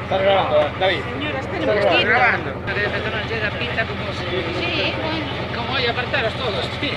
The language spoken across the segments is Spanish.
Estás grabando, David. Señora, está Estás grabando. De meternos la pinta como se... Sí, bueno. Como hoy apartaros todos, tío.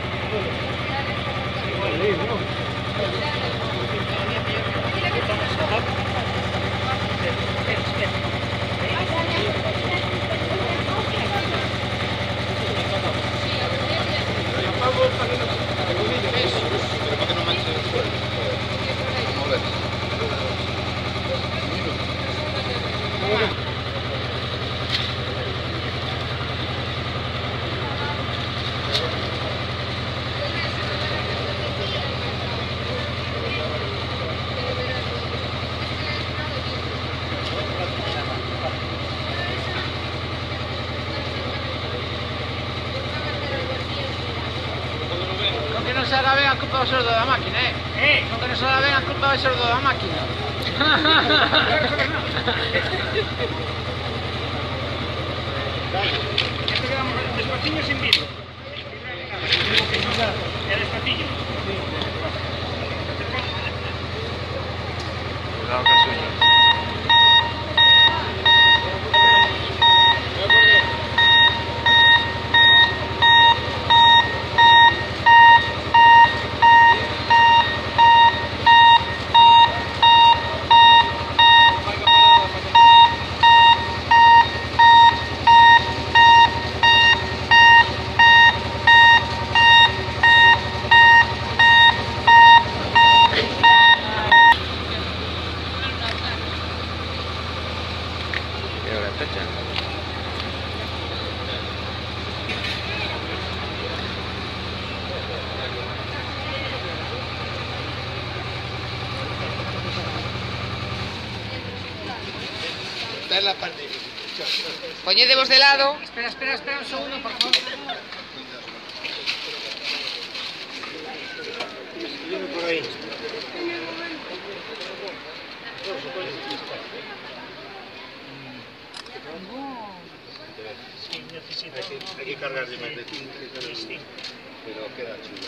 Con que non se la ven a culpa do sordo da máquina, Con que non se la ven a culpa do sordo da máquina. Esto quedamos despacillo sin vino. Despacillo. Cuidado que sueño. ¿Qué hora está echando? Esta es la parte. Poñedevos de lado. Espera un segundo, por favor. Viene por ahí. Sí, necesita que cargar de más de 5, pero queda chulo.